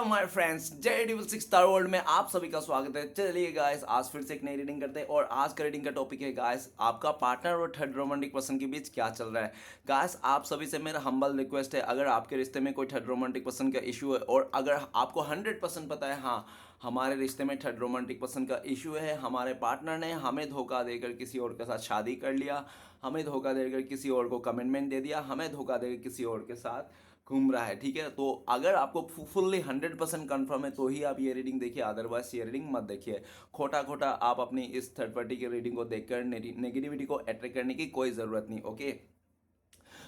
My friends, जय डिविल six star world में आप सभी का स्वागत है। चलिए गाइस, आज फिर से एक नई रीडिंग करते हैं और आज का रीडिंग का टॉपिक है गाइस, आपका पार्टनर और थर्ड रोमांटिक पर्सन के बीच क्या चल रहा है। गाइस, आप सभी से मेरा हम्बल रिक्वेस्ट है, अगर आपके रिश्ते में कोई थर्ड रोमांटिक पर्सन का इशू है और अगर आपको 100% पता है हाँ हमारे रिश्ते में थर्ड रोमांटिक पर्सन का इशू है, हमारे पार्टनर ने हमें धोखा देकर किसी और के साथ शादी कर लिया, हमें धोखा देकर किसी और को कमिटमेंट दे दिया, हमें धोखा देकर किसी और के साथ घूम रहा है, ठीक है। तो अगर आपको फुल्ली 100% कन्फर्म है तो ही आप ये रीडिंग देखिए, अदरवाइज ये रीडिंग मत देखिए। खोटा खोटा आप अपनी इस थर्ड पार्टी की रीडिंग को देखकर नेगेटिविटी को अट्रैक्ट करने की कोई ज़रूरत नहीं, ओके।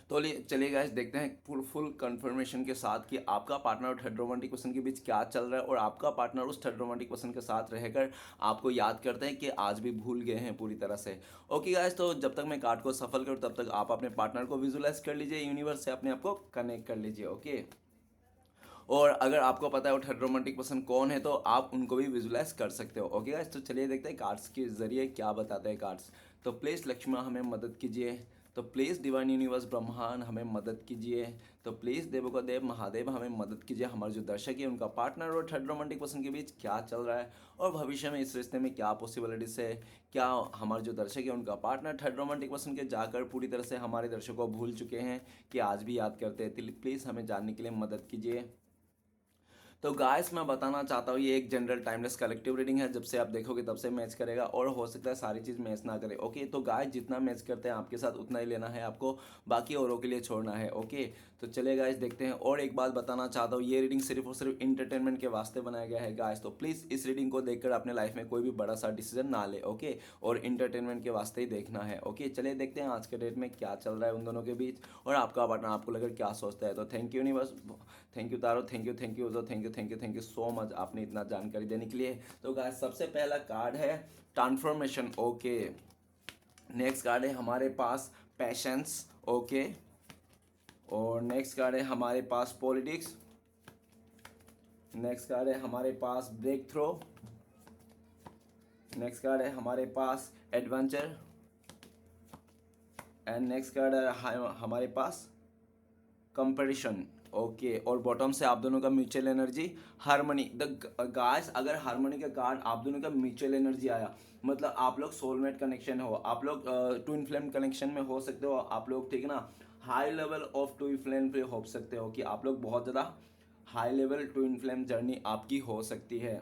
तो चलिए गाइस, देखते हैं फुल कंफर्मेशन के साथ कि आपका पार्टनर और थर्ड रोमांटिक पर्सन के बीच क्या चल रहा है और आपका पार्टनर उस थर्ड रोमांटिक पर्सन के साथ रहकर आपको याद करते हैं कि आज भी भूल गए हैं पूरी तरह से। ओके गाइस, तो जब तक मैं कार्ड को सफल करूँ तब तक आप अपने पार्टनर को विजुलाइज कर लीजिए, यूनिवर्स से अपने आप को कनेक्ट कर लीजिए, ओके। और अगर आपको पता है वो थर्ड रोमांटिक पर्सन कौन है तो आप उनको भी विजुलाइज कर सकते हो, ओके गाइस। तो चलिए देखते हैं कार्ड्स के जरिए क्या बताते हैं कार्ड्स। तो प्लीज़ लक्ष्मण हमें मदद कीजिए, तो प्लीज़ डिवाइन यूनिवर्स ब्रह्मांड हमें मदद कीजिए, तो प्लीज़ देवों का देव महादेव हमें मदद कीजिए। हमारे जो दर्शक है उनका पार्टनर और थर्ड रोमांटिक पर्सन के बीच क्या चल रहा है और भविष्य में इस रिश्ते में क्या पॉसिबिलिटीज है। क्या हमारे जो दर्शक है उनका पार्टनर थर्ड रोमांटिक पर्सन के जाकर पूरी तरह से हमारे दर्शकों को भूल चुके हैं कि आज भी याद करते हैं। प्लीज़ हमें जानने के लिए मदद कीजिए। तो गाइस, मैं बताना चाहता हूँ ये एक जनरल टाइमलेस कलेक्टिव रीडिंग है, जब से आप देखोगे तब से मैच करेगा और हो सकता है सारी चीज़ मैच ना करे, ओके। तो गाइस, जितना मैच करते हैं आपके साथ उतना ही लेना है आपको, बाकी औरों के लिए छोड़ना है, ओके। तो चलिए गाइस देखते हैं। और एक बात बताना चाहता हूँ, ये रीडिंग सिर्फ और सिर्फ इंटरटेनमेंट के वास्ते बनाया गया है गाइस। तो प्लीज़ इस रीडिंग को देखकर अपने लाइफ में कोई भी बड़ा सा डिसीजन ना ले, ओके। और इंटरटेनमेंट के वास्ते ही देखना है, ओके। चलिए देखते हैं आज के डेट में क्या चल रहा है उन दोनों के बीच और आपका पार्टनर आपको लेकर क्या सोचता है। तो thank you universe, thank you taro, thank you thank you so much आपने इतना जानकारी देने के लिए। तो गाइस, सबसे पहला कार्ड है ट्रांसफॉर्मेशन, ओके। नेक्स्ट कार्ड है हमारे पास पैशंस, ओके। और नेक्स्ट कार्ड है हमारे पास पॉलिटिक्स। नेक्स्ट कार्ड है हमारे पास ब्रेक थ्रो। नेक्स्ट कार्ड है हमारे पास एडवेंचर एंड नेक्स्ट कार्ड है हमारे पास कंपटीशन, ओके। और बॉटम से आप दोनों का mutual energy harmony. The guys, अगर हारमोनी का कार्ड आप दोनों का म्यूचुअल एनर्जी आया मतलब आप लोग सोलमेट कनेक्शन हो, आप लोग ट्विन फ्लेम कनेक्शन में हो सकते हो आप लोग, ठीक है ना। High level of twin flame पे हो सकते हो कि आप लोग बहुत ज़्यादा high level twin flame journey आपकी हो सकती है।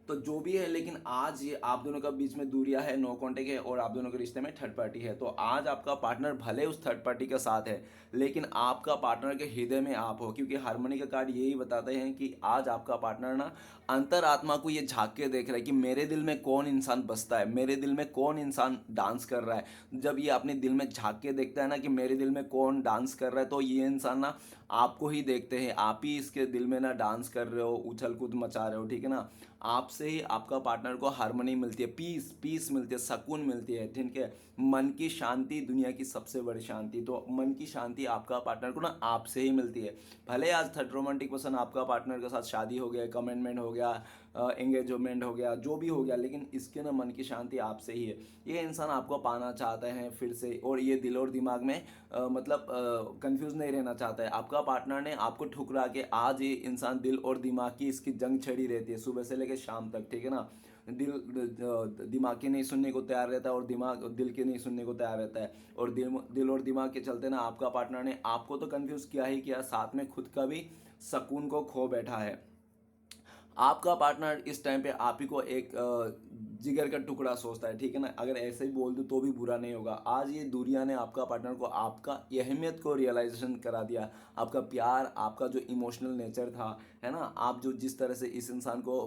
तो जो भी है, लेकिन आज ये आप दोनों का बीच में दूरियां है, नो कांटेक्ट है और आप दोनों के रिश्ते में थर्ड पार्टी है। तो आज आपका पार्टनर भले उस थर्ड पार्टी के साथ है लेकिन आपका पार्टनर के हृदय में आप हो, क्योंकि हारमोनी का कार्ड यही बताते हैं कि आज आपका पार्टनर ना अंतरात्मा को ये झांक के देख रहा है कि मेरे दिल में कौन इंसान बसता है, मेरे दिल में कौन इंसान डांस कर रहा है। जब ये अपने दिल में झांक के देखता है ना कि मेरे दिल में कौन डांस कर रहा है, तो ये इंसान ना आपको ही देखते हैं, आप ही इसके दिल में ना डांस कर रहे हो, उछल कूद मचा रहे हो, ठीक है ना। आपसे ही आपका पार्टनर को हार्मनी मिलती है, पीस मिलती है, सुकून मिलती है, ठीक है। मन की शांति दुनिया की सबसे बड़ी शांति, तो मन की शांति आपका पार्टनर को ना आपसे ही मिलती है। भले आज थर्ड रोमांटिक पर्सन आपका पार्टनर के साथ शादी हो गया, कमिटमेंट हो गया, एंगेजमेंट हो गया, जो भी हो गया, लेकिन इसके ना मन की शांति आपसे ही है। ये इंसान आपको पाना चाहता है फिर से और ये दिल और दिमाग में मतलब कंफ्यूज नहीं रहना चाहता है। आपका पार्टनर ने आपको ठुकरा के आज ये इंसान दिल और दिमाग की इसकी जंग छड़ी रहती है सुबह से लेकर शाम तक, ठीक है ना। दिमाग के नहीं सुनने को तैयार रहता है और दिमाग दिल के नहीं सुनने को तैयार रहता है। और दिल और दिमाग के चलते ना आपका पार्टनर ने आपको तो कंफ्यूज किया ही किया, साथ में खुद का भी सुकून को खो बैठा है। आपका पार्टनर इस टाइम पे आप ही को एक जिगर का टुकड़ा सोचता है, ठीक है ना। अगर ऐसे ही बोल दूँ तो भी बुरा नहीं होगा। आज ये दूरियां ने आपका पार्टनर को आपका अहमियत को रियलाइजेशन करा दिया, आपका प्यार, आपका जो इमोशनल नेचर था, है ना, आप जो जिस तरह से इस इंसान को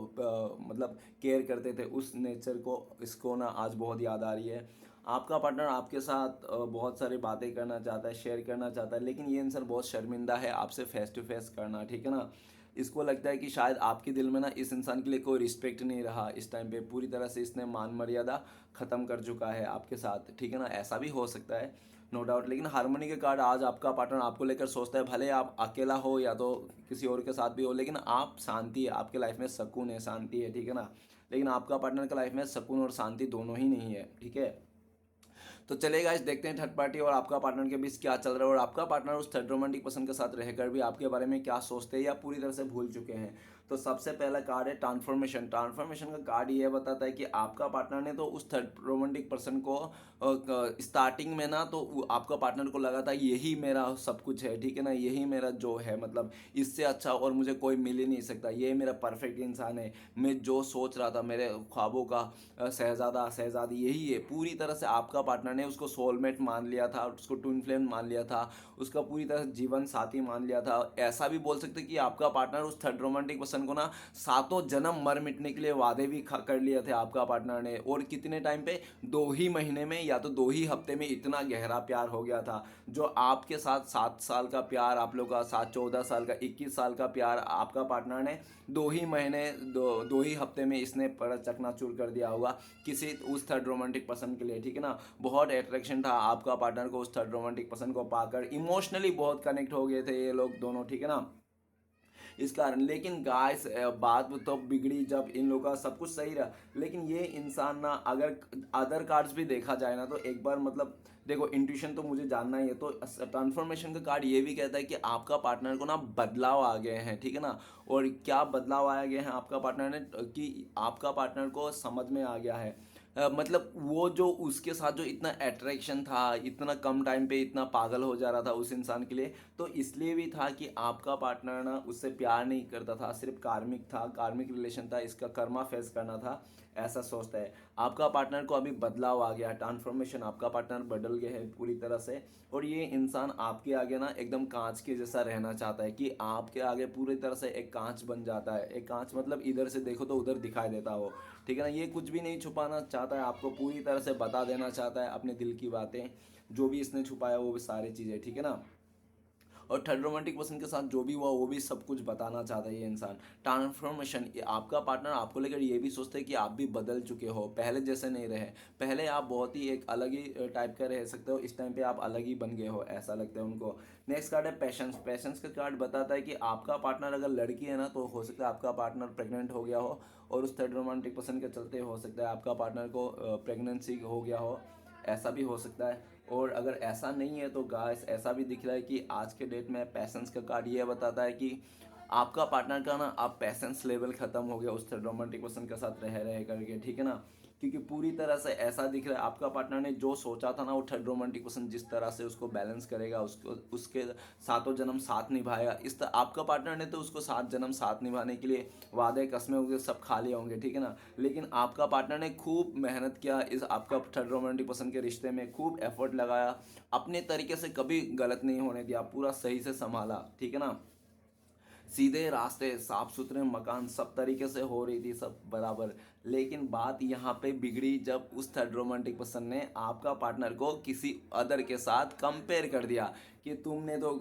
मतलब केयर करते थे उस नेचर को इसको ना आज बहुत याद आ रही है। आपका पार्टनर आपके साथ बहुत सारी बातें करना चाहता है, शेयर करना चाहता है, लेकिन ये इंसान बहुत शर्मिंदा है आपसे फेस टू फेस करना, ठीक है ना। इसको लगता है कि शायद आपके दिल में ना इस इंसान के लिए कोई रिस्पेक्ट नहीं रहा इस टाइम पे, पूरी तरह से इसने मान मर्यादा ख़त्म कर चुका है आपके साथ, ठीक है ना। ऐसा भी हो सकता है, नो डाउट। लेकिन हारमोनी के कार्ड आज आपका पार्टनर आपको लेकर सोचता है, भले आप अकेला हो या तो किसी और के साथ भी हो, लेकिन आप शांति है, आपके लाइफ में सुकून है, शांति है, ठीक है ना। लेकिन आपका पार्टनर के लाइफ में सुकून और शांति दोनों ही नहीं है, ठीक है। तो चलिए गाइस देखते हैं थर्ड पार्टी और आपका पार्टनर के बीच क्या चल रहा है और आपका पार्टनर उस थर्ड रोमांटिक पर्सन के साथ रहकर भी आपके बारे में क्या सोचते हैं या पूरी तरह से भूल चुके हैं। तो सबसे पहला कार्ड है ट्रांसफॉर्मेशन। ट्रांसफॉर्मेशन का कार्ड ये बताता है कि आपका पार्टनर ने तो उस थर्ड रोमांटिक पर्सन को स्टार्टिंग में ना तो आपका पार्टनर को लगा था यही मेरा सब कुछ है, ठीक है ना, यही मेरा जो है, मतलब इससे अच्छा और मुझे कोई मिल ही नहीं सकता, ये मेरा परफेक्ट इंसान है, मैं जो सोच रहा था मेरे ख्वाबों का शहजादा शहजादी यही है। पूरी तरह से आपका पार्टनर ने उसको सोलमेट मान लिया था, उसको ट्विन फ्लेम मान लिया था, उसका पूरी तरह से जीवन साथी मान लिया था। ऐसा भी बोल सकते कि आपका पार्टनर उस थर्ड रोमांटिक पर्सन को ना सातों जन्म मर मिटने के लिए वादे भी कर लिए थे आपका पार्टनर ने। और कितने टाइम पे, 2 ही महीने में या तो 2 ही हफ्ते में इतना गहरा प्यार हो गया था। जो आपके साथ 7 साल का प्यार, आप लोग का 7 14 साल का 21 साल का प्यार आपका पार्टनर ने 2 ही महीने 2 ही हफ्ते में इसने पर चकनाचूर कर दिया होगा किसी उस थर्ड रोमांटिक पर्सन के लिए, ठीक है ना। बहुत अट्रैक्शन था आपका पार्टनर को उस थर्ड रोमांटिक पर्सन को पाकर, इमोशनली बहुत कनेक्ट हो गए थे ये लोग दोनों, ठीक है ना, इस कारण। लेकिन गाइस बात तो बिगड़ी जब इन लोगों का सब कुछ सही रहा, लेकिन ये इंसान ना, अगर अदर कार्ड्स भी देखा जाए ना तो एक बार मतलब देखो, इंट्यूशन तो मुझे जानना ही है, तो ट्रांसफॉर्मेशन का कार्ड ये भी कहता है कि आपका पार्टनर को ना बदलाव आ गए हैं, ठीक है ना। और क्या बदलाव आ गए हैं आपका पार्टनर ने, कि आपका पार्टनर को समझ में आ गया है, मतलब वो जो उसके साथ जो इतना अट्रैक्शन था, इतना कम टाइम पे इतना पागल हो जा रहा था उस इंसान के लिए, तो इसलिए भी था कि आपका पार्टनर ना उससे प्यार नहीं करता था, सिर्फ कार्मिक था, कार्मिक रिलेशन था, इसका कर्मा फेस करना था, ऐसा सोचता है। आपका पार्टनर को अभी बदलाव आ गया, ट्रांसफॉर्मेशन, आपका पार्टनर बदल गया है पूरी तरह से। और ये इंसान आपके आगे ना एकदम कांच के जैसा रहना चाहता है, कि आपके आगे पूरी तरह से एक कांच बन जाता है। एक कांच मतलब इधर से देखो तो उधर दिखाई देता हो, ठीक है ना। ये कुछ भी नहीं छुपाना चाहता है, आपको पूरी तरह से बता देना चाहता है अपने दिल की बातें, जो भी इसने छुपाया वो भी सारी चीज़ें, ठीक है ना। और थर्ड रोमांटिक पर्सन के साथ जो भी हुआ वो भी सब कुछ बताना चाहता है ये इंसान। ट्रांसफॉर्मेशन, आपका पार्टनर आपको लेकर ये भी सोचते हैं कि आप भी बदल चुके हो, पहले जैसे नहीं रहे, पहले आप बहुत ही एक अलग ही टाइप का रह सकते हो, इस टाइम पे आप अलग ही बन गए हो, ऐसा लगता है उनको। नेक्स्ट कार्ड है पैशंस। पैशंस का कार्ड बताता है कि आपका पार्टनर अगर लड़की है ना तो हो सकता है आपका पार्टनर प्रेग्नेंट हो गया हो, और उस थर्ड रोमांटिक पर्सन के चलते हो सकता है आपका पार्टनर को प्रेगनेंसी हो गया हो, ऐसा भी हो सकता है। और अगर ऐसा नहीं है तो गाइस ऐसा भी दिख रहा है कि आज के डेट में पैसेंस का कार्ड ये बताता है कि आपका पार्टनर का ना आप पैसेंस लेवल ख़त्म हो गया उस रोमांटिक पर्सन के साथ रह रहे करके, ठीक है ना। क्योंकि पूरी तरह से ऐसा दिख रहा है आपका पार्टनर ने जो सोचा था ना, वो थर्ड रोमांटिक पर्सन जिस तरह से उसको बैलेंस करेगा, उसको उसके सातों जन्म साथ निभाएगा, इस तरह आपका पार्टनर ने तो उसको 7 जन्म साथ निभाने के लिए वादे कस्में होंगे, सब खा लिए होंगे, ठीक है ना। लेकिन आपका पार्टनर ने खूब मेहनत किया इस आपका थर्ड रोमांटिक पर्सन के रिश्ते में, खूब एफर्ट लगाया, अपने तरीके से कभी गलत नहीं होने दिया, पूरा सही से संभाला, ठीक है ना। सीधे रास्ते, साफ सुथरे मकान, सब तरीके से हो रही थी, सब बराबर। लेकिन बात यहाँ पे बिगड़ी जब उस थर्ड रोमांटिक पर्सन ने आपका पार्टनर को किसी अदर के साथ कंपेयर कर दिया कि तुमने तो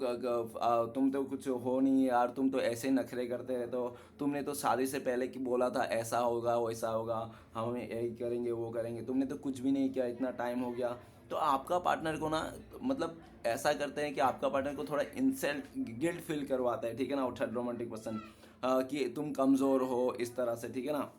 तुम तो कुछ हो नहीं यार, तुम तो ऐसे नखरे करते रहते हो, तुमने तो शादी से पहले कि बोला था ऐसा होगा वैसा होगा, हम यही करेंगे वो करेंगे, तुमने तो कुछ भी नहीं किया, इतना टाइम हो गया। तो आपका पार्टनर को ना, मतलब ऐसा करते हैं कि आपका पार्टनर को थोड़ा इंसल्ट, गिल्ट फील करवाता है, ठीक है ना, वो थर्ड रोमांटिक पर्सन, कि तुम कमज़ोर हो इस तरह से, ठीक है ना।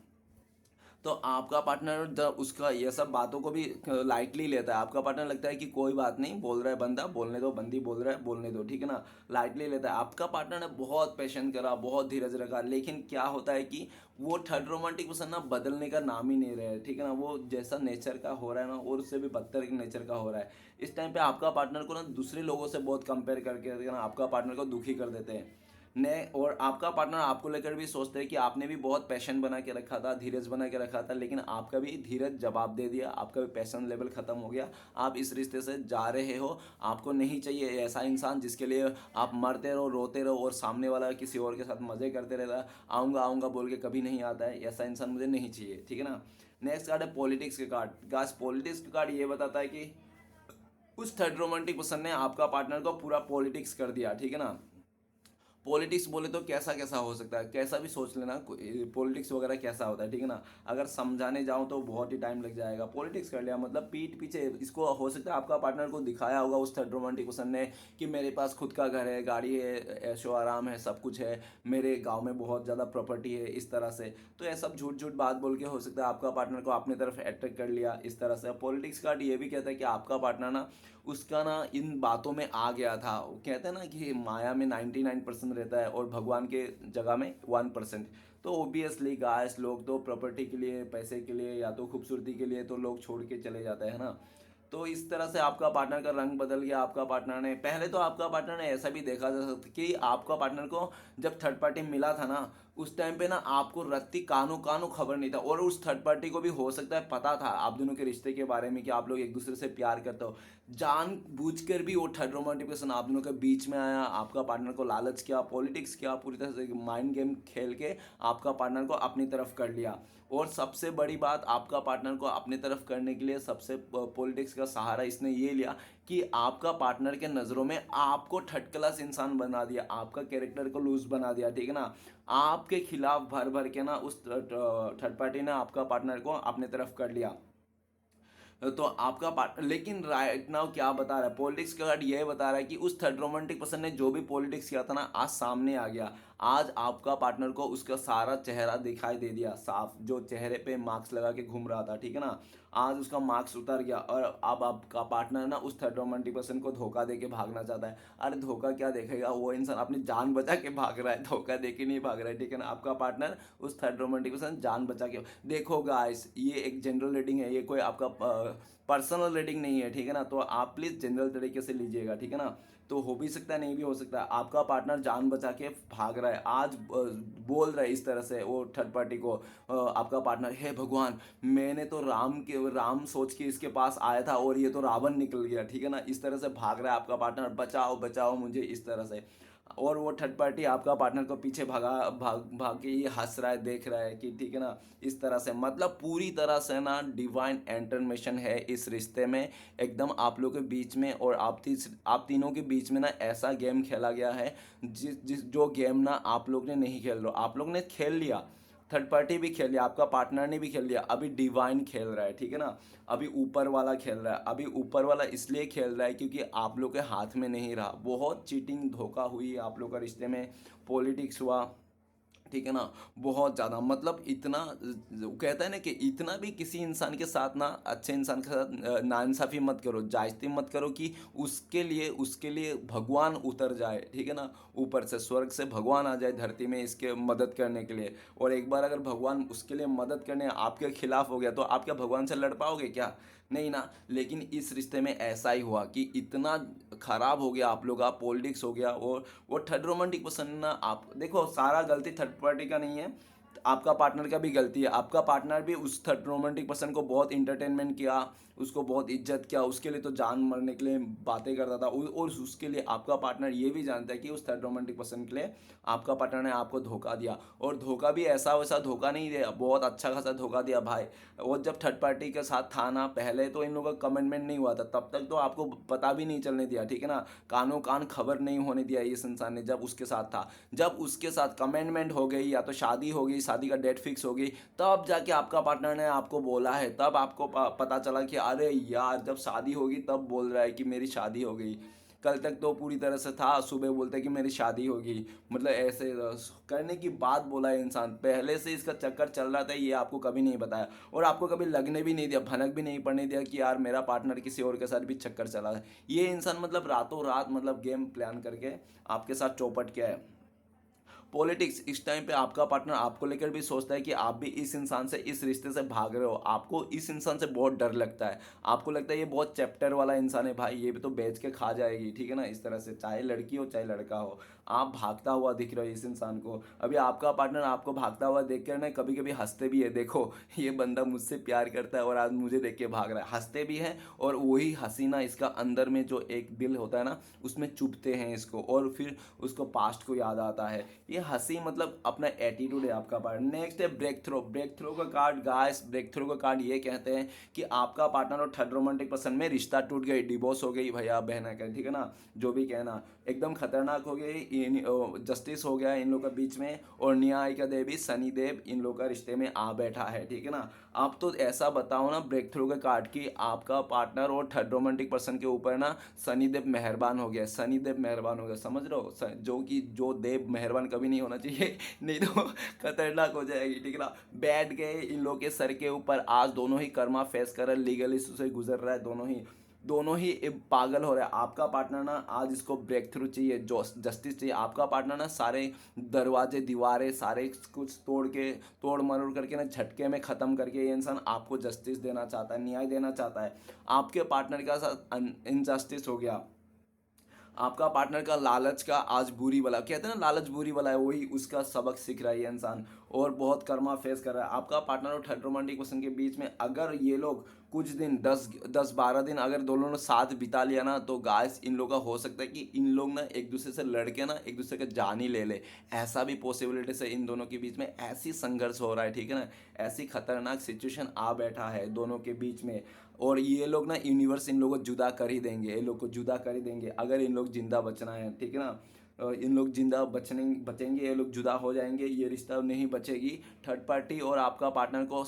तो आपका पार्टनर जब उसका ये सब बातों को भी लाइटली लेता है, आपका पार्टनर लगता है कि कोई बात नहीं, बोल रहा है बंदा बोलने दो, बंदी बोल रहा है बोलने दो, ठीक है ना, लाइटली लेता है। आपका पार्टनर ने बहुत पेशेंस करा, बहुत धीरज रखा, लेकिन क्या होता है कि वो थर्ड रोमांटिक पर्सन ना बदलने का नाम ही नहीं रहे, ठीक है ना। वो जैसा नेचर का हो रहा है ना, और उससे भी बदतर नेचर का हो रहा है। इस टाइम पे आपका पार्टनर को ना दूसरे लोगों से बहुत कंपेयर करके ना आपका पार्टनर को दुखी कर देते हैं ने। और आपका पार्टनर आपको लेकर भी सोचते हैं कि आपने भी बहुत पैशन बना के रखा था, धीरज बना के रखा था, लेकिन आपका भी धीरज जवाब दे दिया, आपका भी पैशन लेवल खत्म हो गया, आप इस रिश्ते से जा रहे हो। आपको नहीं चाहिए ऐसा इंसान जिसके लिए आप मरते रहो, रोते रहो, और सामने वाला किसी और के साथ मजे करते रहता है, आऊँगा आऊँगा बोल के कभी नहीं आता है, ऐसा इंसान मुझे नहीं चाहिए, ठीक है ना। नेक्स्ट कार्ड है पॉलिटिक्स के कार्ड। गाइस पॉलिटिक्स का कार्ड ये बताता है कि उस थर्ड रोमांटिक पर्सन ने आपका पार्टनर को पूरा पॉलिटिक्स कर दिया, ठीक है ना। पॉलिटिक्स बोले तो कैसा कैसा हो सकता है, कैसा भी सोच लेना पॉलिटिक्स वगैरह कैसा होता है, ठीक है ना। अगर समझाने जाऊँ तो बहुत ही टाइम लग जाएगा। पॉलिटिक्स कर लिया मतलब पीठ पीछे, इसको हो सकता है आपका पार्टनर को दिखाया होगा उस थर्ड रोमांटिक पर्सन ने कि मेरे पास खुद का घर है, गाड़ी है, ऐशो आराम है, सब कुछ है, मेरे गाँव में बहुत ज़्यादा प्रॉपर्टी है, इस तरह से। तो ये सब झूठ झूठ बात बोल के हो सकता है आपका पार्टनर को अपनी तरफ अट्रैक्ट कर लिया इस तरह से। पॉलिटिक्स कार्ड ये भी कहता है कि आपका पार्टनर ना उसका ना इन बातों में आ गया था। वो कहते हैं ना कि माया में 99% रहता है और भगवान के जगह में 1%। तो ओबियसली गाइस, लोग तो प्रॉपर्टी के लिए, पैसे के लिए या तो खूबसूरती के लिए तो लोग छोड़ के चले जाते हैं ना। तो इस तरह से आपका पार्टनर का रंग बदल गया। आपका पार्टनर ने पहले तो आपका पार्टनर ने ऐसा भी देखा जा सकता कि आपका पार्टनर को जब थर्ड पार्टी मिला था ना, उस टाइम पे ना आपको रत्ती कानो कानो खबर नहीं था, और उस थर्ड पार्टी को भी हो सकता है पता था आप दोनों के रिश्ते के बारे में कि आप लोग एक दूसरे से प्यार करते हो। जान बूझ कर भी वो थर्ड रोमांटिक पर्सन आप दोनों के बीच में आया, आपका पार्टनर को लालच किया, पॉलिटिक्स किया, पूरी तरह से माइंड गेम खेल के आपका पार्टनर को अपनी तरफ कर लिया। और सबसे बड़ी बात, आपका पार्टनर को अपनी तरफ करने के लिए सबसे पॉलिटिक्स का सहारा इसने ये लिया कि आपका पार्टनर के नज़रों में आपको थर्ड क्लास इंसान बना दिया, आपका कैरेक्टर को लूज बना दिया, ठीक है ना। आपके खिलाफ भर भर के ना उस थर्ड पार्टी ने आपका पार्टनर को अपने तरफ कर लिया। तो आपका पार्टनर लेकिन राइट नाउ क्या बता रहा है, पॉलिटिक्स का कार्ड ये बता रहा है कि उस थर्ड रोमांटिक पर्सन ने जो भी पॉलिटिक्स किया था ना, आज सामने आ गया। आज आपका पार्टनर को उसका सारा चेहरा दिखाई दे दिया साफ, जो चेहरे पे मार्क्स लगा के घूम रहा था, ठीक है ना। आज उसका मार्क्स उतर गया और अब आपका पार्टनर ना उस थर्ड रोमांटिक पर्सन को धोखा दे के भागना चाहता है। अरे धोखा क्या देखेगा, वो इंसान अपनी जान बचा के भाग रहा है, धोखा दे के नहीं भाग रहा है, ठीक है ना। आपका पार्टनर उस थर्ड रोमांटिक पर्सन जान बचा के, देखो गाइस ये एक जनरल रेटिंग है, ये कोई आपका पर्सनल रेटिंग नहीं है, ठीक है ना। तो आप प्लीज़ जनरल तरीके से लीजिएगा, ठीक है ना। तो हो भी सकता है, नहीं भी हो सकता है। आपका पार्टनर जान बचा के भाग रहा है, आज बोल रहा है इस तरह से वो थर्ड पार्टी को, आपका पार्टनर, हे भगवान, मैंने तो राम सोच के इसके पास आया था और ये तो रावण निकल गया, ठीक है ना। इस तरह से भाग रहा है आपका पार्टनर, बचाओ बचाओ मुझे, इस तरह से। और वो थर्ड पार्टी आपका पार्टनर को पीछे भाग भाग के ये हंस रहा है, देख रहा है कि ठीक है ना, इस तरह से। मतलब पूरी तरह से ना डिवाइन इंटरमेशन है इस रिश्ते में, एकदम आप लोगों के बीच में। और आप तीनों के बीच में ना ऐसा गेम खेला गया है जिस जो गेम ना आप लोग ने नहीं खेल रहे, आप लोग ने खेल लिया, थर्ड पार्टी भी खेल लिया, आपका पार्टनर ने भी खेल लिया, अभी डिवाइन खेल रहा है, ठीक है ना। अभी ऊपर वाला खेल रहा है। अभी ऊपर वाला इसलिए खेल रहा है क्योंकि आप लोग के हाथ में नहीं रहा। बहुत चीटिंग धोखा हुई आप लोग का रिश्ते में, पॉलिटिक्स हुआ, ठीक है ना। बहुत ज़्यादा, मतलब इतना कहता है ना कि इतना भी किसी इंसान के साथ ना, अच्छे इंसान के साथ नाइंसाफ़ी मत करो, जायज़ती मत करो कि उसके लिए भगवान उतर जाए, ठीक है ना। ऊपर से स्वर्ग से भगवान आ जाए धरती में इसके मदद करने के लिए। और एक बार अगर भगवान उसके लिए मदद करने आपके खिलाफ हो गया तो आप क्या भगवान से लड़ पाओगे क्या? नहीं ना। लेकिन इस रिश्ते में ऐसा ही हुआ कि इतना खराब हो गया आप लोग का, पॉलिटिक्स हो गया। और वो थर्ड रोमांटिक पसंद ना, आप देखो सारा गलती थर्ड पार्टी का नहीं है, आपका पार्टनर का भी गलती है। आपका पार्टनर भी उस थर्ड रोमांटिक पर्सन को बहुत इंटरटेनमेंट किया, उसको बहुत इज्जत किया, उसके लिए तो जान मरने के लिए बातें करता था। और उसके लिए आपका पार्टनर ये भी जानता है कि उस थर्ड रोमांटिक पर्सन के लिए आपका पार्टनर ने आपको धोखा दिया। और धोखा भी ऐसा वैसा धोखा नहीं दिया, बहुत अच्छा खासा धोखा दिया भाई। और जब थर्ड पार्टी के साथ था ना, पहले तो इन लोगों का कमिटमेंट नहीं हुआ था, तब तक तो आपको पता भी नहीं चलने दिया, ठीक है ना। कानों कान खबर नहीं होने दिया इस इंसान ने जब उसके साथ था। जब उसके साथ कमिटमेंट हो गई या तो शादी हो गई, शादी का डेट फिक्स हो गई, तब जाके आपका पार्टनर ने आपको बोला है, तब आपको पता चला कि अरे यार जब शादी होगी तब बोल रहा है कि मेरी शादी हो गई। कल तक तो पूरी तरह से था, सुबह बोलते कि मेरी शादी होगी, मतलब ऐसे करने की बात बोला है इंसान। पहले से इसका चक्कर चल रहा था, ये आपको कभी नहीं बताया और आपको कभी लगने भी नहीं दिया, भनक भी नहीं पड़ने दिया कि यार मेरा पार्टनर किसी और के साथ भी चक्कर चला है। ये इंसान मतलब रातों रात मतलब गेम प्लान करके आपके साथ चौपट किया है। पॉलिटिक्स, इस टाइम पे आपका पार्टनर आपको लेकर भी सोचता है कि आप भी इस इंसान से, इस रिश्ते से भाग रहे हो। आपको इस इंसान से बहुत डर लगता है, आपको लगता है ये बहुत चैप्टर वाला इंसान है भाई, ये भी तो बेच के खा जाएगी, ठीक है ना। इस तरह से चाहे लड़की हो चाहे लड़का हो, आप भागता हुआ दिख रहे हो इस इंसान को। अभी आपका पार्टनर आपको भागता हुआ देख कर ना कभी कभी हंसते भी है, देखो ये बंदा मुझसे प्यार करता है और आज मुझे देख के भाग रहा है, हंसते भी हैं। और वही हंसी ना इसका अंदर में जो एक दिल होता है ना, उसमें चुभते हैं इसको, और फिर उसको पास्ट को याद आता है। ये हंसी मतलब अपना एटीट्यूड है आपका पार्ट। नेक्स्ट है ब्रेक थ्रो। ब्रेक थ्रो का कार्ड गाइस, ब्रेक थ्रो का कार्ड ये कहते हैं कि आपका पार्टनर और थर्ड रोमांटिक पर्सन में रिश्ता टूट गई, डिवोर्स हो गई, भैया बहना का, ठीक है ना, जो भी कहना, एकदम खतरनाक हो गई। जस्टिस हो गया है इन लोग के बीच में, और न्यायिका देवी शनि देव इन लोग का रिश्ते में आ बैठा है, ठीक है ना। आप तो ऐसा बताओ ना ब्रेक थ्रू के कार्ड की आपका पार्टनर और थर्ड रोमांटिक पर्सन के ऊपर ना शनि देव मेहरबान हो गया, शनि देव मेहरबान हो गया, समझ रहे हो, जो कि जो देव मेहरबान कभी नहीं होना चाहिए नहीं तो खतरनाक हो जाएगी, ठीक है ना। बैठ गए इन लोग के सर के ऊपर, आज दोनों ही कर्मा फेस कर रहे हैं, लीगल इशू से गुजर रहा है, दोनों ही पागल हो रहा है। आपका पार्टनर ना आज इसको ब्रेक थ्रू चाहिए, जो जस्टिस चाहिए। आपका पार्टनर ना सारे दरवाजे दीवारें सारे कुछ तोड़ मरोड़ करके ना झटके में ख़त्म करके ये इंसान आपको जस्टिस देना चाहता है, न्याय देना चाहता है। आपके पार्टनर के साथ इनजस्टिस हो गया, आपका पार्टनर का लालच का आज बुरी वाला, कहते हैं ना लालच बुरी वाला है, वही उसका सबक सीख रहा है ये इंसान, और बहुत कर्मा फेस कर रहा है। आपका पार्टनर और थर्ड रोमांटिक पर्सन के बीच में अगर ये लोग कुछ दिन 10-12 दिन अगर दोनों ने साथ बिता लिया ना, तो गाइस इन लोग का हो सकता है कि इन लोग ना एक दूसरे से लड़के ना एक दूसरे का जान ही ले ले, ऐसा भी पॉसिबिलिटी से इन दोनों के बीच में ऐसी संघर्ष हो रहा है, ठीक है ना। ऐसी खतरनाक सिचुएशन आ बैठा है दोनों के बीच में, और ये लोग ना यूनिवर्स इन लोगों को जुदा कर ही देंगे, ये लोग को जुदा कर ही देंगे अगर इन लोग जिंदा बचना है, ठीक है ना। इन लोग जिंदा बचेंगे, ये लोग जुदा हो जाएंगे, ये रिश्ता नहीं बचेगी। थर्ड पार्टी और आपका पार्टनर को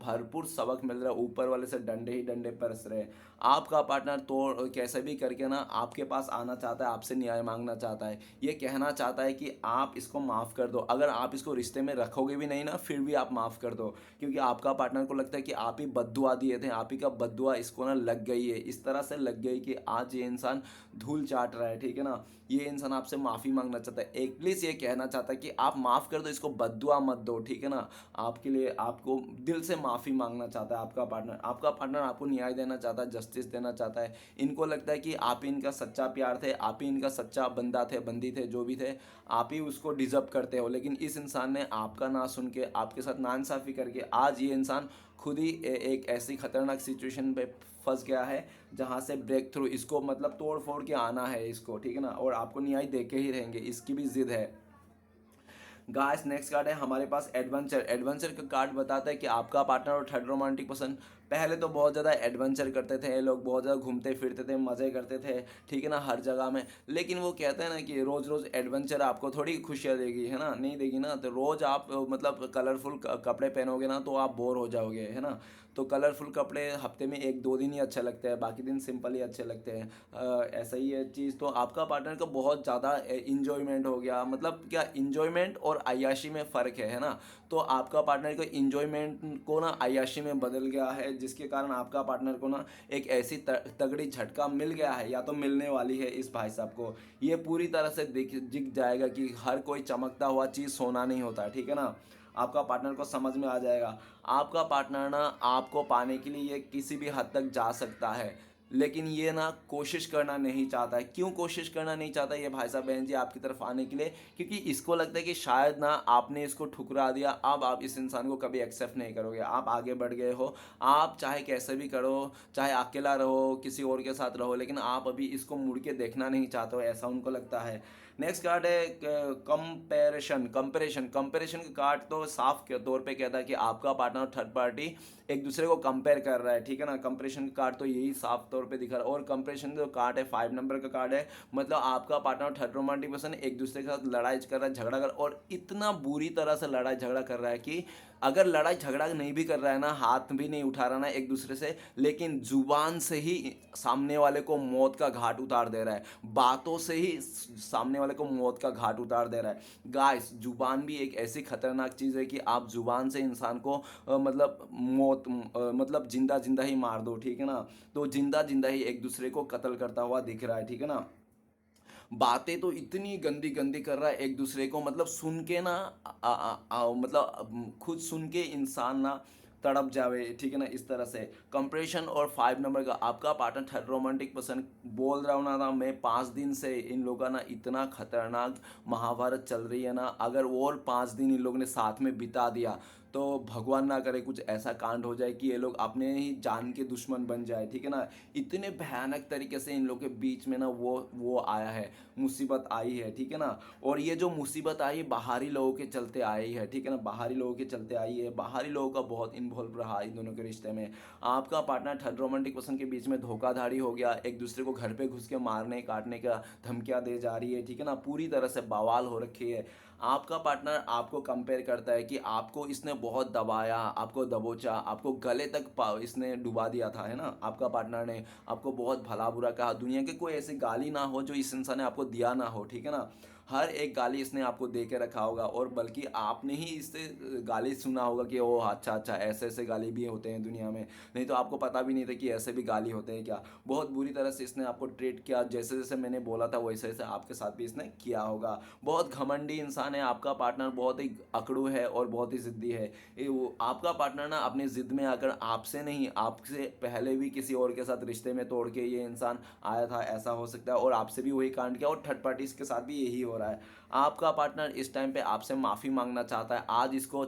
भरपूर सबक मिल रहा है, ऊपर वाले से डंडे ही डंडे बरस रहे हैं। आपका पार्टनर तो कैसे भी करके ना आपके पास आना चाहता है, आपसे न्याय मांगना चाहता है, ये कहना चाहता है कि आप इसको माफ़ कर दो। अगर आप इसको रिश्ते में रखोगे भी नहीं ना, फिर भी आप माफ़ कर दो, क्योंकि आपका पार्टनर को लगता है कि आप ही बद्दुआ दिए थे, आप ही का बद्दुआ इसको ना लग गई है, इस तरह से लग गई कि आज ये इंसान धूल चाट रहा है, ठीक है ना। ये इंसान आपसे माफ़ी मांगना चाहता है, एटलीस्ट ये कहना चाहता है कि आप माफ़ कर दो, इसको बद्दुआ मत दो, ठीक है ना। आपके लिए आपको दिल से माफ़ी मांगना चाहता है आपका पार्टनर आपको न्याय देना चाहता है, जस्टिस देना चाहता है। इनको लगता है कि आप ही इनका सच्चा प्यार थे, आप ही इनका सच्चा बंदा थे, बंदी थे, जो भी थे, आप ही उसको डिजर्व करते हो। लेकिन इस इंसान ने आपका ना सुन के, आपके साथ नाइंसाफ़ी करके, आज ये इंसान खुद ही एक ऐसी खतरनाक सिचुएशन पे फंस गया है जहाँ से ब्रेक थ्रू इसको मतलब तोड़ फोड़ के आना है इसको, ठीक है ना, और आपको न्याय दे के ही रहेंगे, इसकी भी जिद है। गाइस नेक्स्ट कार्ड है हमारे पास एडवेंचर का कार्ड बताता है कि आपका पार्टनर और थर्ड रोमांटिक पर्सन पहले तो बहुत ज़्यादा एडवेंचर करते थे, ये लोग बहुत ज़्यादा घूमते फिरते थे, मज़े करते थे, ठीक है ना, हर जगह में। लेकिन वो कहते हैं ना कि रोज़ रोज़ एडवेंचर आपको थोड़ी खुशियाँ देगी, है ना, नहीं देगी ना। तो रोज़ आप मतलब कलरफुल कपड़े पहनोगे ना तो आप बोर हो जाओगे, है ना। तो कलरफुल कपड़े हफ्ते में 1-2 दिन ही अच्छे लगते हैं, बाकी दिन सिंपल ही अच्छे लगते हैं। ऐसा ही है चीज़। तो आपका पार्टनर का बहुत ज़्यादा इंजॉयमेंट हो गया, मतलब क्या इंजॉयमेंट और अय्याशी में फ़र्क है ना। तो आपका पार्टनर को इंजॉयमेंट को ना अय्याशी में बदल गया है, जिसके कारण आपका पार्टनर को ना एक ऐसी तगड़ी झटका मिल गया है, या तो मिलने वाली है इस भाई साहब को। ये पूरी तरह से दिख जाएगा कि हर कोई चमकता हुआ चीज़ सोना नहीं होता, ठीक है ना। आपका पार्टनर को समझ में आ जाएगा। आपका पार्टनर ना आपको पाने के लिए ये किसी भी हद तक जा सकता है, लेकिन ये ना कोशिश करना नहीं चाहता है। क्यों कोशिश करना नहीं चाहता ये भाई साहब बहन जी आपकी तरफ आने के लिए? क्योंकि इसको लगता है कि शायद ना आपने इसको ठुकरा दिया, अब आप इस इंसान को कभी एक्सेप्ट नहीं करोगे। आप आगे बढ़ गए हो, आप चाहे कैसे भी करो, चाहे अकेला रहो, किसी और के साथ रहो, लेकिन आप अभी इसको मुड़ के देखना नहीं चाहते हो, ऐसा उनको लगता है। नेक्स्ट कार्ड है कंपेरिजन का कार्ड तो साफ के तौर पे कहता है कि आपका पार्टनर और थर्ड पार्टी एक दूसरे को कंपेयर कर रहा है, ठीक है ना। कंपेरिजन का कार्ड तो यही साफ तौर पे दिखा रहा है। और कंपेरिजन जो कार्ड है 5 नंबर का कार्ड है, मतलब आपका पार्टनर और थर्ड रोमांटिक पर्सन एक दूसरे के साथ लड़ाई कर रहा है, झगड़ा कर, और इतना बुरी तरह से लड़ाई झगड़ा कर रहा है कि अगर लड़ाई झगड़ा नहीं भी कर रहा है ना, हाथ भी नहीं उठा रहा ना एक दूसरे से, लेकिन जुबान से ही सामने वाले को मौत का घाट उतार दे रहा है, बातों से ही सामने वाले को मौत का घाट उतार दे रहा है। गाइस जुबान भी एक ऐसी खतरनाक चीज़ है कि आप जुबान से इंसान को मतलब मतलब जिंदा जिंदा ही मार दो, ठीक है ना। तो जिंदा जिंदा ही एक दूसरे को कत्ल करता हुआ दिख रहा है, ठीक है ना। बातें तो इतनी गंदी गंदी कर रहा है एक दूसरे को, मतलब सुन के ना मतलब खुद सुन के इंसान ना तड़प जावे, ठीक है ना, इस तरह से। कंप्रेशन और 5 नंबर का आपका पार्टनर थर्ड रोमांटिक पर्सन बोल रहा हूँ ना मैं 5 दिन से इन लोगों का ना इतना खतरनाक महाभारत चल रही है ना, अगर और 5 दिन इन लोगों ने साथ में बिता दिया तो भगवान ना करे कुछ ऐसा कांड हो जाए कि ये लोग अपने ही जान के दुश्मन बन जाए, ठीक है ना। इतने भयानक तरीके से इन लोग के बीच में ना वो आया है, मुसीबत आई है, ठीक है ना। और ये जो मुसीबत आई बाहरी लोगों के चलते आई है, ठीक है ना, बाहरी लोगों के चलते आई है, बाहरी लोगों का बहुत इन्वॉल्व रहा इन दोनों के रिश्ते में। आपका पार्टनर थर्ड रोमांटिक पर्सन के बीच में धोखाधड़ी हो गया, एक दूसरे को घर पे घुस के मारने काटने का धमकियां दे जा रही है, ठीक है ना, पूरी तरह से बवाल हो रखी है। आपका पार्टनर आपको कंपेयर करता है कि आपको इसने बहुत दबाया, आपको दबोचा, आपको गले तक इसने डुबा दिया था, है ना। आपका पार्टनर ने आपको बहुत भला बुरा कहा, दुनिया के कोई ऐसी गाली ना हो जो इस इंसान ने आपको दिया ना हो, ठीक है ना। हर एक गाली इसने आपको दे के रखा होगा, और बल्कि आपने ही इससे गाली सुना होगा कि ओह अच्छा अच्छा ऐसे ऐसे गाली भी होते हैं दुनिया में, नहीं तो आपको पता भी नहीं था कि ऐसे भी गाली होते हैं क्या। बहुत बुरी तरह से इसने आपको ट्रीट किया, जैसे जैसे मैंने बोला था वैसे वैसे आपके साथ भी इसने किया होगा। बहुत घमंडी इंसान है आपका पार्टनर, बहुत ही अकड़ू है और बहुत ही ज़िद्दी है। आपका पार्टनर ना अपनी ज़िद में आकर आपसे नहीं, आपसे पहले भी किसी और के साथ रिश्ते में तोड़ के ये इंसान आया था, ऐसा हो सकता है, और आपसे भी वही कांड किया, और थर्ड पार्टीज के साथ भी यही हो रहा है। आपका पार्टनर इस टाइम पे आपसे माफ़ी मांगना चाहता है। आज इसको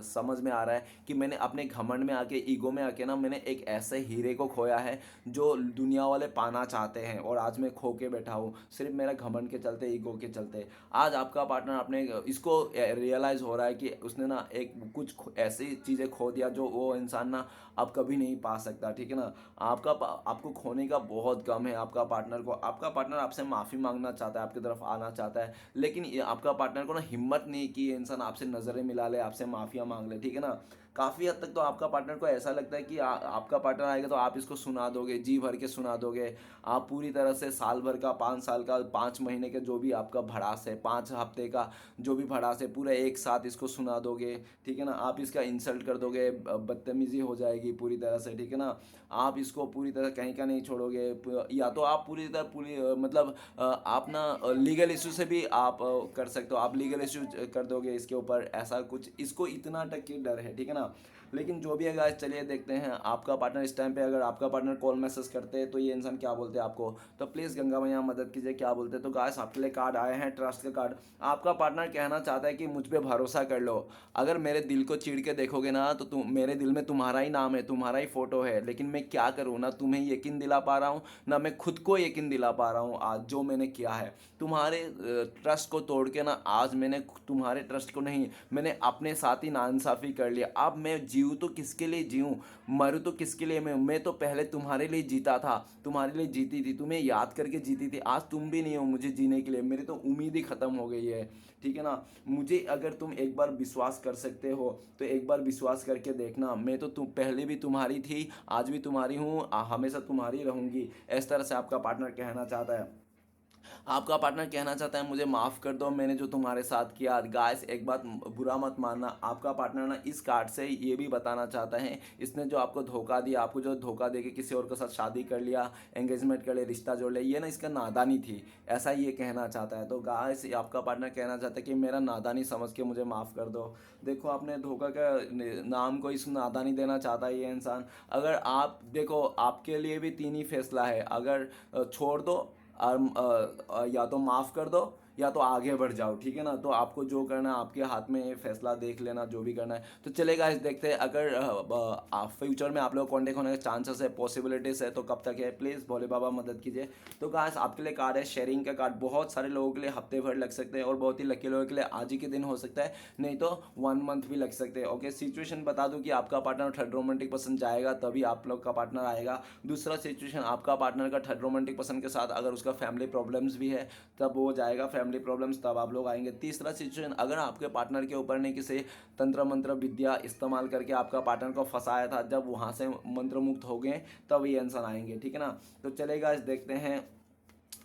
समझ में आ रहा है कि मैंने अपने घमंड में आके, ईगो में आके ना, मैंने एक ऐसे हीरे को खोया है जो दुनिया वाले पाना चाहते हैं, और आज मैं खो के बैठा हूँ सिर्फ मेरा घमंड के चलते, ईगो के चलते। आज आपका पार्टनर अपने इसको रियलाइज़ हो रहा है कि उसने ना एक कुछ ऐसी चीज़ें खो दिया जो वो इंसान ना अब कभी नहीं पा सकता, ठीक है ना। आपको खोने का बहुत गम है आपका पार्टनर को। आपका पार्टनर आपसे माफ़ी मांगना चाहता है, आपकी तरफ आना चाहता है, लेकिन ये आपका पार्टनर को ना हिम्मत नहीं कि ये इंसान आपसे नज़रें मिला ले, आपसे माफ़िया मांग ले, ठीक है ना। काफ़ी हद तक तो आपका पार्टनर को ऐसा लगता है कि आपका पार्टनर आएगा तो आप इसको सुना दोगे, जी भर के सुना दोगे। आप पूरी तरह से साल भर का, 5 साल का, 5 महीने का जो भी आपका भड़ास है, 5 हफ्ते का जो भी भड़ास है, पूरा एक साथ इसको सुना दोगे, ठीक है ना। आप इसका इंसल्ट कर दोगे, बदतमीजी हो जाएगी पूरी तरह से, ठीक है ना। आप इसको पूरी तरह कहीं का नहीं छोड़ोगे, या तो आप पूरी तरह मतलब आप ना लीगल इशू से भी आप कर सकते हो, आप लीगल इशू कर दोगे इसके ऊपर, ऐसा कुछ इसको इतना तक की डर है, ठीक है ना। लेकिन जो भी है गाइस, चलिए देखते हैं आपका पार्टनर इस टाइम पे, अगर आपका पार्टनर कॉल मैसेज करते हैं तो ये इंसान क्या बोलते हैं आपको। तो प्लीज़ गंगा मैया मदद कीजिए, क्या बोलते हैं। तो गाइस आपके लिए कार्ड आए हैं, ट्रस्ट का कार्ड। आपका पार्टनर कहना चाहता है कि मुझ पे भरोसा कर लो, अगर मेरे दिल को चीर के देखोगे ना तो तुम, मेरे दिल में तुम्हारा ही नाम है, तुम्हारा ही फोटो है, लेकिन मैं क्या करूँ, ना तुम्हें यकीन दिला पा रहा हूँ, ना मैं खुद को यकीन दिला पा रहा हूँ। आज जो मैंने किया है तुम्हारे ट्रस्ट को तोड़ के ना, आज मैंने तुम्हारे ट्रस्ट को नहीं, मैंने अपने साथ ही नाइंसाफ़ी कर लिया। अब मैं जीऊँ तो किसके लिए जीऊँ, मरूँ तो किसके लिए। मैं तो पहले तुम्हारे लिए जीता था, तुम्हारे लिए जीती थी, तुम्हें याद करके जीती थी। आज तुम भी नहीं हो मुझे जीने के लिए, मेरी तो उम्मीद ही ख़त्म हो गई है, ठीक है ना। मुझे अगर तुम एक बार विश्वास कर सकते हो तो एक बार विश्वास करके देखना, मैं तो तुम पहले भी तुम्हारी थी, आज भी तुम्हारी हूँ, हमेशा तुम्हारी रहूँगी। इस तरह से आपका पार्टनर कहना चाहता है। आपका पार्टनर कहना चाहता है मुझे माफ़ कर दो, मैंने जो तुम्हारे साथ किया। गाइस एक बात बुरा मत मानना, आपका पार्टनर ना इस कार्ड से ये भी बताना चाहता है, इसने जो आपको धोखा दिया, आपको जो धोखा दे के किसी और के साथ शादी कर लिया, एंगेजमेंट कर लिया, रिश्ता जोड़ लिया, ये ना इसका नादानी थी, ऐसा ये कहना चाहता है। तो गाइस आपका पार्टनर कहना चाहता है कि मेरा नादानी समझ के मुझे माफ़ कर दो। देखो आपने धोखा का नाम को इस नादानी देना चाहता है ये इंसान। अगर आप देखो, आपके लिए भी तीन ही फैसला है, अगर छोड़ दो और या तो माफ़ कर दो या तो आगे बढ़ जाओ, ठीक है ना। तो आपको जो करना है आपके हाथ में, ये फैसला देख लेना जो भी करना है। तो चलेगा, इस देखते हैं अगर फ्यूचर में आप लोग कॉन्टेक्ट होने के चांसेस है, पॉसिबिलिटीज़ है, तो कब तक है, प्लीज़ भोले बाबा मदद कीजिए। तो गाइस आपके लिए कार्ड है शेयरिंग का कार्ड, बहुत सारे लोगों के लिए हफ्ते भर लग सकते हैं, और बहुत ही लकी लोगों के लिए आज ही के दिन हो सकता है, नहीं तो 1 मंथ भी लग सकते हैं। ओके, सिचुएशन बता दूं कि आपका पार्टनर थर्ड रोमांटिक पसंद जाएगा तभी आप लोग का पार्टनर आएगा। दूसरा सिचुएशन, आपका पार्टनर का थर्ड रोमांटिक पसंद के साथ अगर उसका फैमिली प्रॉब्लम्स भी है तब वो जाएगा, फैमिली प्रॉब्लम्स, तब आप लोग आएंगे। तीसरा सिचुएशन, अगर आपके पार्टनर के ऊपर ने किसी तंत्र मंत्र विद्या इस्तेमाल करके आपका पार्टनर को फंसाया था, जब वहाँ से मंत्र मुक्त हो गए तब ये इंसान आएंगे, ठीक है ना। तो चलेगा, इस देखते हैं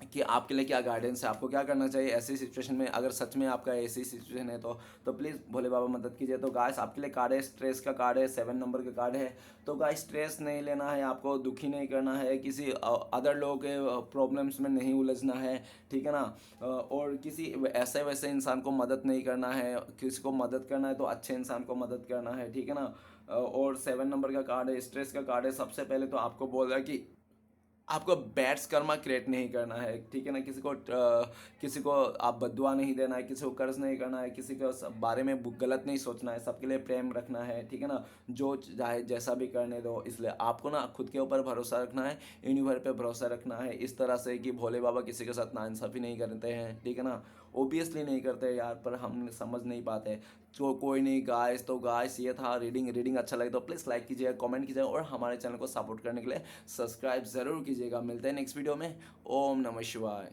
कि आपके लिए क्या गाइडेंस है, आपको क्या करना चाहिए ऐसी सिचुएशन में, अगर सच में आपका ऐसी सिचुएशन है तो प्लीज़ भोले बाबा मदद कीजिए। तो गाइस आपके लिए कार्ड है, स्ट्रेस का कार्ड है, 7 नंबर का कार्ड है। तो गाइस स्ट्रेस नहीं लेना है, आपको दुखी नहीं करना है, किसी अदर लोगों के प्रॉब्लम्स में नहीं उलझना है, ठीक है ना। और किसी ऐसे वैसे इंसान को मदद नहीं करना है, किसी को मदद करना है तो अच्छे इंसान को मदद करना है, ठीक है ना। और 7 नंबर का कार्ड है, स्ट्रेस का कार्ड है। सबसे पहले तो आपको बोल रहा है कि आपको बैड्स कर्मा क्रिएट नहीं करना है, ठीक है ना। किसी को आप बद्दुआ नहीं देना है, किसी को कर्ज नहीं करना है, किसी के बारे में गलत नहीं सोचना है, सबके लिए प्रेम रखना है, ठीक है ना। जो चाहे जैसा भी करने दो, इसलिए आपको ना खुद के ऊपर भरोसा रखना है, यूनिवर्स पे भरोसा रखना है, इस तरह से कि भोले बाबा किसी के साथ नाइंसाफ़ी नहीं करते हैं, ठीक है ना। ओबियसली नहीं करते यार, पर हम समझ नहीं पाते। तो कोई नहीं गाइस, तो गाइस ये था रीडिंग अच्छा लगे तो प्लीज़ लाइक कीजिएगा, कमेंट कीजिएगा और हमारे चैनल को सपोर्ट करने के लिए सब्सक्राइब ज़रूर कीजिएगा। मिलते हैं नेक्स्ट वीडियो में। ओम नमः शिवाय।